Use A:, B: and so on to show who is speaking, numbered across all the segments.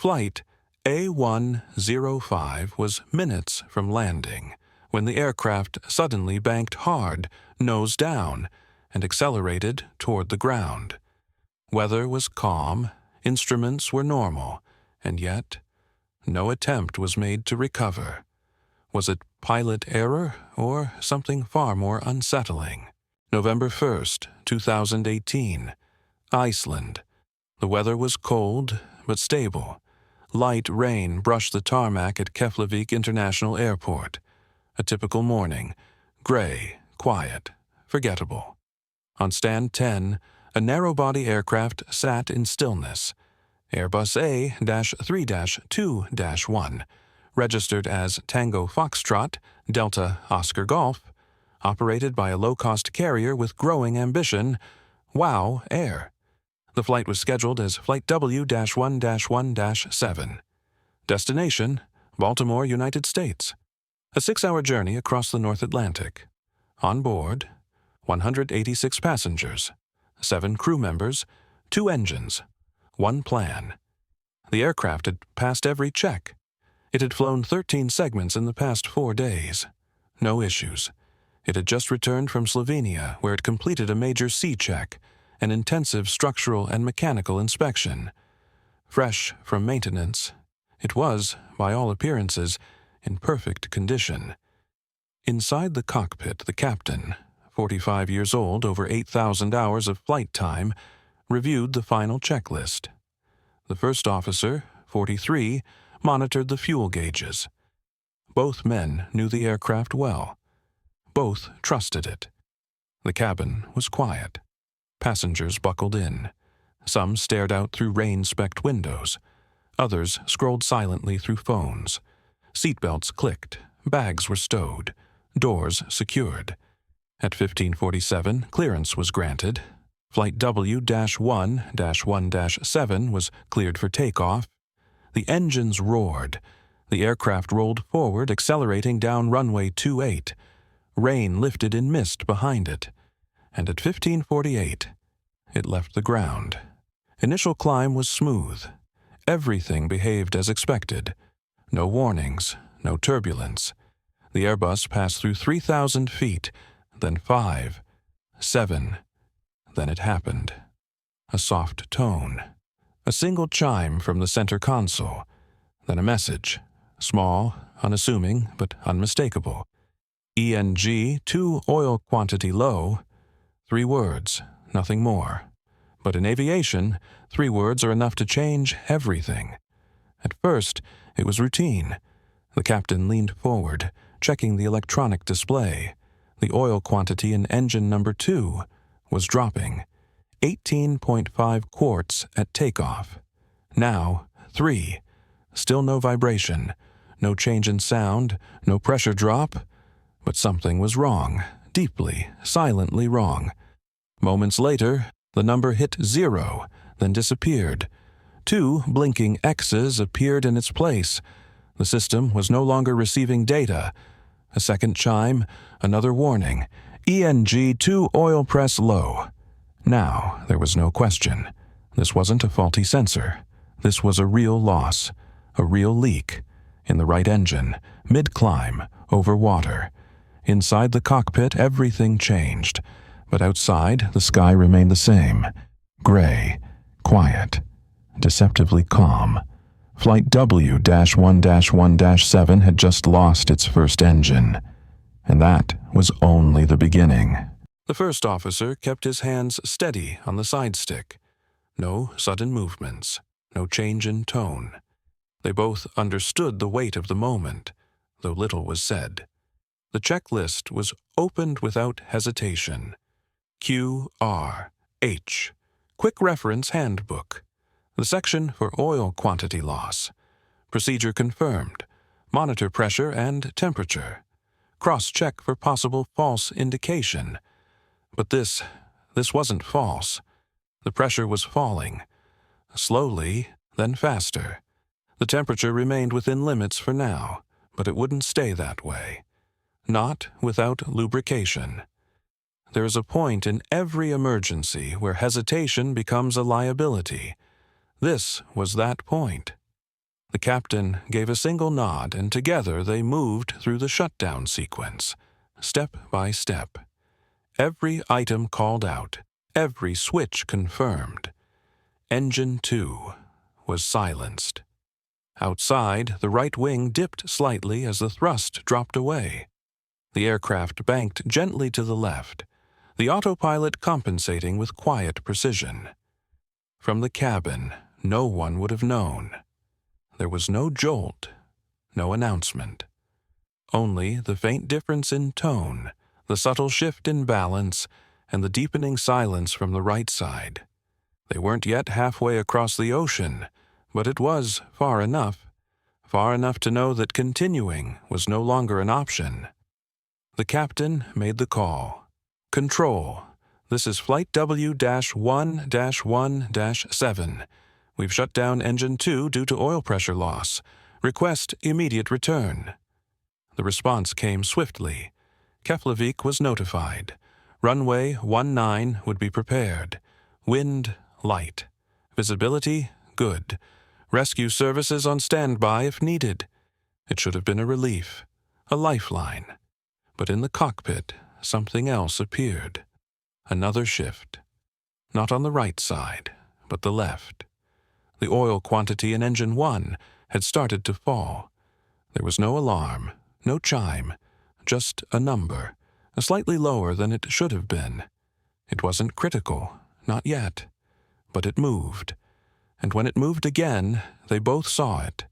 A: Flight A105 was minutes from landing when the aircraft suddenly banked hard, nose down, and accelerated toward the ground. Weather was calm, instruments were normal, and yet no attempt was made to recover. Was it pilot error or something far more unsettling? November 1st, 2018. Iceland. The weather was cold but stable. Light rain brushed the tarmac at Keflavík International Airport. A typical morning. Gray, quiet, forgettable. On stand 10, a narrow-body aircraft sat in stillness. Airbus A321, registered as Tango Foxtrot, Delta Oscar Golf, operated by a low-cost carrier with growing ambition, WOW Air. The flight was scheduled as Flight W-1-1-7. Destination, Baltimore, United States. A 6-hour journey across the North Atlantic. On board, 186 passengers, 7 crew members, 2 engines, 1 plan. The aircraft had passed every check. It had flown 13 segments in the past 4 days. No issues. It had just returned from Slovenia, where it completed a major sea check, an intensive structural and mechanical inspection. Fresh from maintenance, it was, by all appearances, in perfect condition. Inside the cockpit, the captain, 45 years old, over 8,000 hours of flight time, reviewed the final checklist. The first officer, 43, monitored the fuel gauges. Both men knew the aircraft well. Both trusted it. The cabin was quiet. Passengers buckled in. Some stared out through rain-specked windows. Others scrolled silently through phones. Seatbelts clicked. Bags were stowed. Doors secured. At 15:47, clearance was granted. Flight W-1-1-7 was cleared for takeoff. The engines roared. The aircraft rolled forward, accelerating down runway 28. Rain lifted in mist behind it. And at 15:48, it left the ground. Initial climb was smooth. Everything behaved as expected. No warnings, no turbulence. The Airbus passed through 3,000 feet, then 5, 7. Then it happened. A soft tone. A single chime from the center console. Then a message. Small, unassuming, but unmistakable. ENG 2 oil quantity low. 3 words, nothing more. But in aviation, 3 words are enough to change everything. At first, it was routine. The captain leaned forward, checking the electronic display. The oil quantity in engine number 2 was dropping. 18.5 quarts at takeoff. Now, 3. Still no vibration, no change in sound, no pressure drop. But something was wrong, deeply, silently wrong. Moments later, the number hit 0, then disappeared. 2 blinking X's appeared in its place. The system was no longer receiving data. A second chime, another warning. ENG 2 oil press low. Now there was no question. This wasn't a faulty sensor. This was a real loss, a real leak. In the right engine, mid-climb, over water. Inside the cockpit, everything changed. But outside, the sky remained the same. Gray, quiet, deceptively calm. Flight W-1-1-7 had just lost its first engine. And that was only the beginning. The first officer kept his hands steady on the side stick. No sudden movements, no change in tone. They both understood the weight of the moment, though little was said. The checklist was opened without hesitation. QRH, Quick Reference Handbook. The section for oil quantity loss. Procedure confirmed. Monitor pressure and temperature. Cross-check for possible false indication. But this wasn't false. The pressure was falling. Slowly, then faster. The temperature remained within limits for now, but it wouldn't stay that way. Not without lubrication. There is a point in every emergency where hesitation becomes a liability. This was that point. The captain gave a single nod, and together they moved through the shutdown sequence, step by step. Every item called out, every switch confirmed. Engine 2 was silenced. Outside, the right wing dipped slightly as the thrust dropped away. The aircraft banked gently to the left, the autopilot compensating with quiet precision. From the cabin, no one would have known. There was no jolt, no announcement. Only the faint difference in tone, the subtle shift in balance, and the deepening silence from the right side. They weren't yet halfway across the ocean, but it was far enough to know that continuing was no longer an option. The captain made the call. Control, this is Flight W-1-1-7. We've shut down Engine 2 due to oil pressure loss. Request immediate return. The response came swiftly. Keflavík was notified. Runway 19 would be prepared. Wind light. Visibility good. Rescue services on standby if needed. It should have been a relief, a lifeline. But in the cockpit, something else appeared. Another shift. Not on the right side, but the left. The oil quantity in Engine 1 had started to fall. There was no alarm, no chime, just a number, slightly lower than it should have been. It wasn't critical, not yet, but it moved. And when it moved again, they both saw it.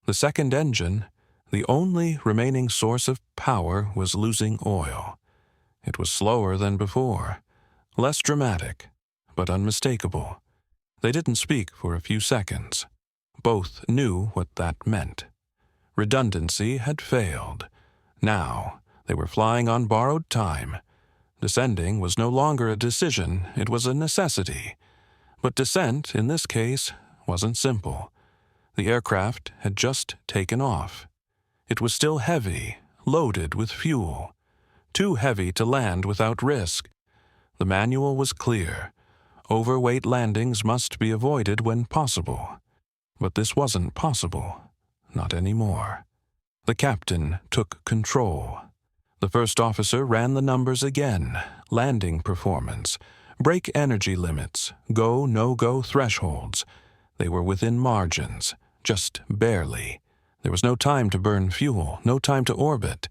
A: The second engine, the only remaining source of power, was losing oil. It was slower than before, less dramatic, but unmistakable. They didn't speak for a few seconds. Both knew what that meant. Redundancy had failed. Now they were flying on borrowed time. Descending was no longer a decision, it was a necessity. But descent, in this case, wasn't simple. The aircraft had just taken off. It was still heavy, loaded with fuel. Too heavy to land without risk. The manual was clear. Overweight landings must be avoided when possible. But this wasn't possible. Not anymore. The captain took control. The first officer ran the numbers again. Landing performance. Brake energy limits. Go, no-go thresholds. They were within margins. Just barely. There was no time to burn fuel. No time to orbit.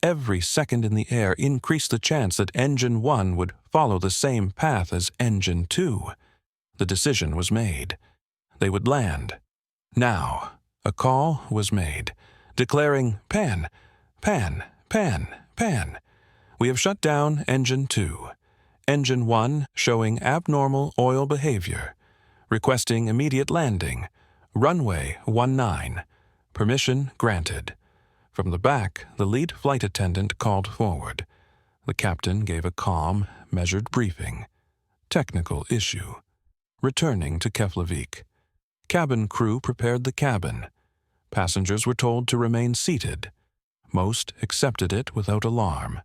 A: Every second in the air increased the chance that Engine 1 would follow the same path as Engine 2. The decision was made. They would land. Now, a call was made, declaring, "Pan, pan, pan, pan. We have shut down Engine 2. Engine 1 showing abnormal oil behavior. Requesting immediate landing. Runway 19. Permission granted." From the back, the lead flight attendant called forward. The captain gave a calm, measured briefing. Technical issue. Returning to Keflavík. Cabin crew prepared the cabin. Passengers were told to remain seated. Most accepted it without alarm.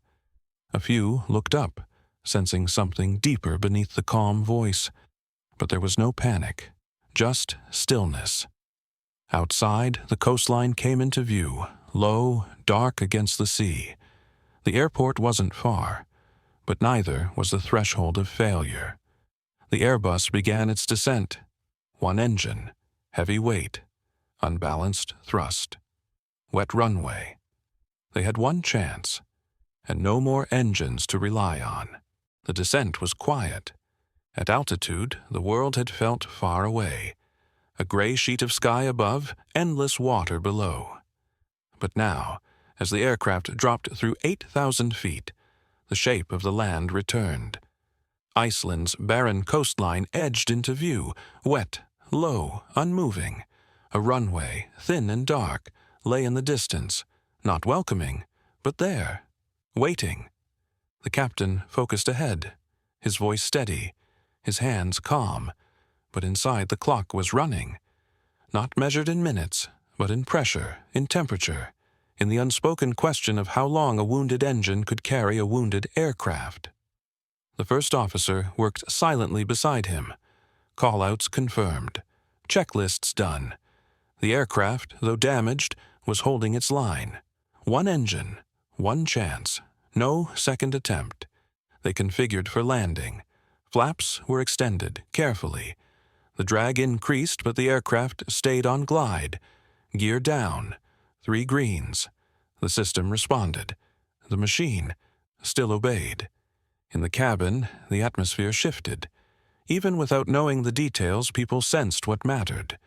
A: A few looked up, sensing something deeper beneath the calm voice. But there was no panic, just stillness. Outside, the coastline came into view, low, dark against the sea. The airport wasn't far, but neither was the threshold of failure. The Airbus began its descent. One engine, heavy weight, unbalanced thrust, wet runway. They had one chance, and no more engines to rely on. The descent was quiet. At altitude, the world had felt far away. A gray sheet of sky above, endless water below. But now, as the aircraft dropped through 8,000 feet, the shape of the land returned. Iceland's barren coastline edged into view, wet, low, unmoving. A runway, thin and dark, lay in the distance, not welcoming, but there, waiting. The captain focused ahead, his voice steady, his hands calm, but inside the clock was running. Not measured in minutes, but in pressure, in temperature, in the unspoken question of how long a wounded engine could carry a wounded aircraft. The first officer worked silently beside him. Call-outs confirmed. Checklists done. The aircraft, though damaged, was holding its line. One engine, one chance, no second attempt. They configured for landing. Flaps were extended, carefully. The drag increased, but the aircraft stayed on glide. Gear down. 3 greens. The system responded. The machine still obeyed. In the cabin, the atmosphere shifted. Even without knowing the details, people sensed what mattered.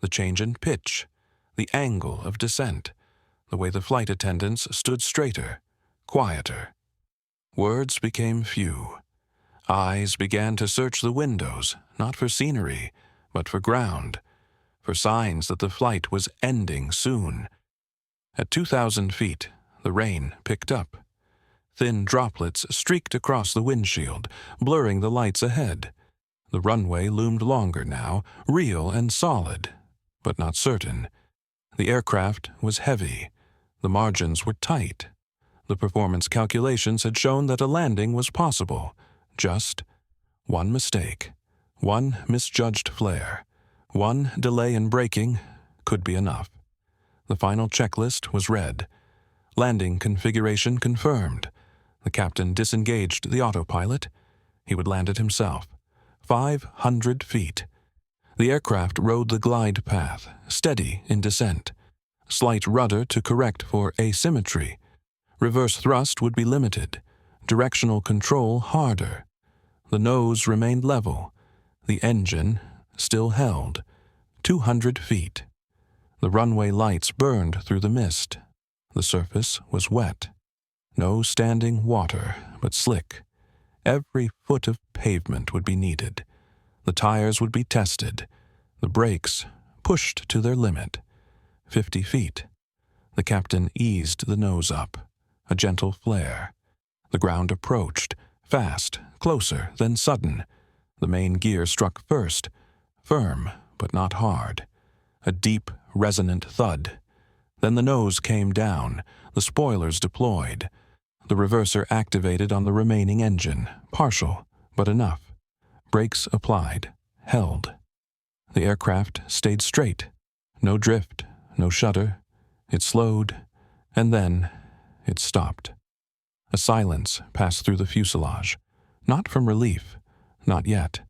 A: The change in pitch, the angle of descent, the way the flight attendants stood straighter, quieter. Words became few. Eyes began to search the windows, not for scenery, but for ground, for signs that the flight was ending soon. At 2,000 feet, the rain picked up. Thin droplets streaked across the windshield, blurring the lights ahead. The runway loomed longer now, real and solid, but not certain. The aircraft was heavy. The margins were tight. The performance calculations had shown that a landing was possible. Just one mistake, one misjudged flare, one delay in braking could be enough. The final checklist was read. Landing configuration confirmed. The captain disengaged the autopilot. He would land it himself. 500 feet. The aircraft rode the glide path, steady in descent. Slight rudder to correct for asymmetry. Reverse thrust would be limited. Directional control harder. The nose remained level. The engine still held. 200 feet. The runway lights burned through the mist. The surface was wet. No standing water, but slick. Every foot of pavement would be needed. The tires would be tested. The brakes pushed to their limit. 50 feet. The captain eased the nose up. A gentle flare. The ground approached, fast, closer, then sudden. The main gear struck first, firm but not hard. A deep, resonant thud. Then the nose came down, the spoilers deployed. The reverser activated on the remaining engine, partial, but enough. Brakes applied, held. The aircraft stayed straight. No drift, no shudder. It slowed, and then it stopped. A silence passed through the fuselage, not from relief, not yet.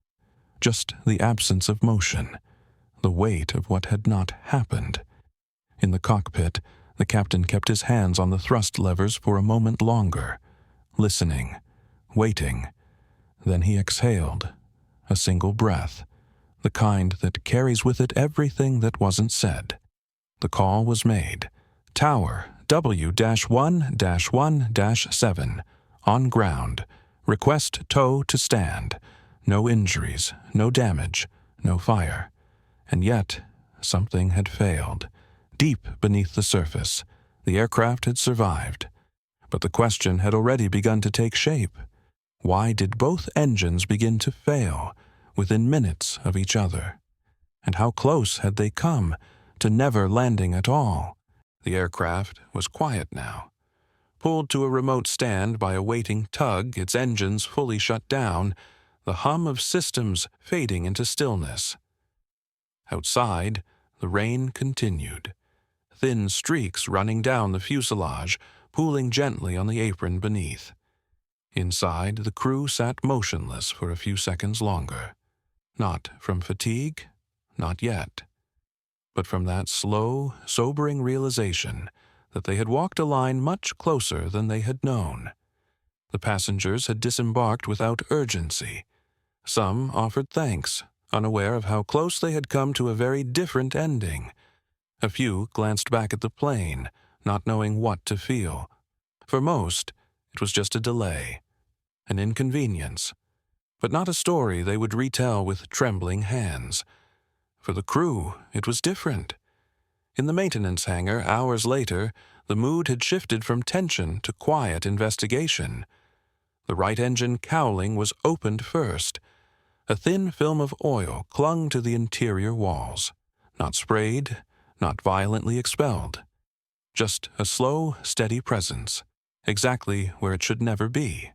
A: Just the absence of motion, the weight of what had not happened. In the cockpit, the captain kept his hands on the thrust levers for a moment longer, listening, waiting. Then he exhaled, a single breath, the kind that carries with it everything that wasn't said. The call was made. Tower W-1-1-7, on ground. Request tow to stand. No injuries, no damage, no fire. And yet, something had failed. Deep beneath the surface, the aircraft had survived. But the question had already begun to take shape. Why did both engines begin to fail within minutes of each other? And how close had they come to never landing at all? The aircraft was quiet now. Pulled to a remote stand by a waiting tug, its engines fully shut down, the hum of systems fading into stillness. Outside, the rain continued. Thin streaks running down the fuselage, pooling gently on the apron beneath. Inside, the crew sat motionless for a few seconds longer. Not from fatigue, not yet, but from that slow, sobering realization that they had walked a line much closer than they had known. The passengers had disembarked without urgency. Some offered thanks, unaware of how close they had come to a very different ending. A few glanced back at the plane, not knowing what to feel. For most, it was just a delay, an inconvenience, but not a story they would retell with trembling hands. For the crew, it was different. In the maintenance hangar, hours later, the mood had shifted from tension to quiet investigation. The right engine cowling was opened first. A thin film of oil clung to the interior walls, not sprayed, not violently expelled. Just a slow, steady presence, exactly where it should never be.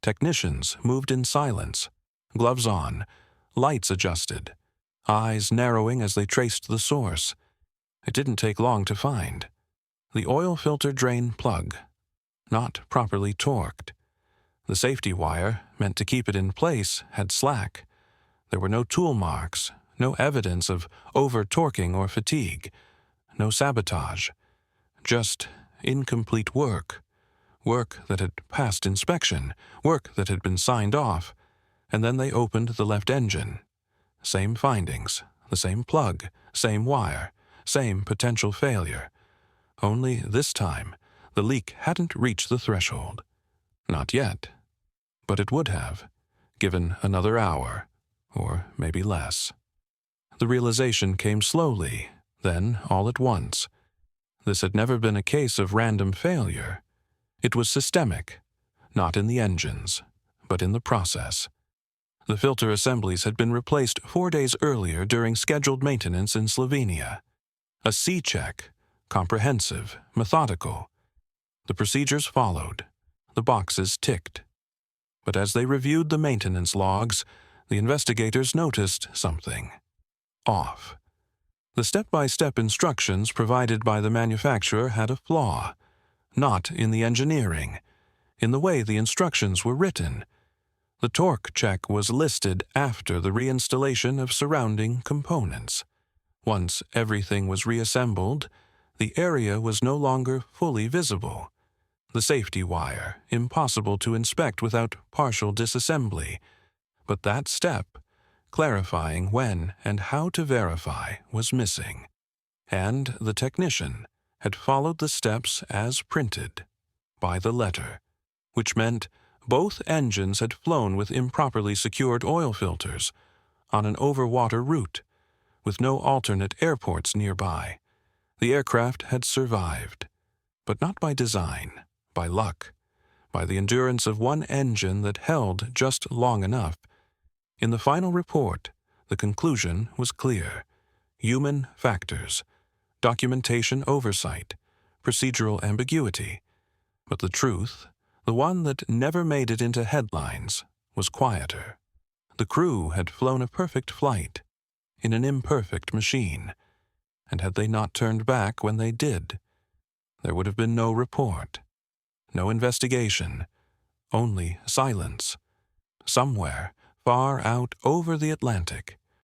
A: Technicians moved in silence, gloves on, lights adjusted, eyes narrowing as they traced the source. It didn't take long to find. The oil filter drain plug, not properly torqued. The safety wire, meant to keep it in place, had slack. There were no tool marks, no evidence of over-torquing or fatigue, no sabotage, just incomplete work. Work that had passed inspection, work that had been signed off, and then they opened the left engine. Same findings, the same plug, same wire, same potential failure. Only this time, the leak hadn't reached the threshold. Not yet. But it would have, given another hour, or maybe less. The realization came slowly, then all at once. This had never been a case of random failure. It was systemic, not in the engines, but in the process. The filter assemblies had been replaced 4 days earlier during scheduled maintenance in Slovenia. A C-check, comprehensive, methodical. The procedures followed, the boxes ticked. But as they reviewed the maintenance logs, the investigators noticed something off. The step-by-step instructions provided by the manufacturer had a flaw, not in the engineering, in the way the instructions were written. The torque check was listed after the reinstallation of surrounding components. Once everything was reassembled, the area was no longer fully visible. The safety wire, impossible to inspect without partial disassembly. But that step, clarifying when and how to verify, was missing. And the technician had followed the steps as printed, by the letter, which meant both engines had flown with improperly secured oil filters on an overwater route, with no alternate airports nearby. The aircraft had survived, but not by design, by luck, by the endurance of one engine that held just long enough. In the final report, the conclusion was clear: human factors, documentation oversight, procedural ambiguity. But the truth, the one that never made it into headlines, was quieter. The crew had flown a perfect flight, in an imperfect machine, and had they not turned back when they did, there would have been no report, no investigation, only silence. Somewhere, far out over the Atlantic,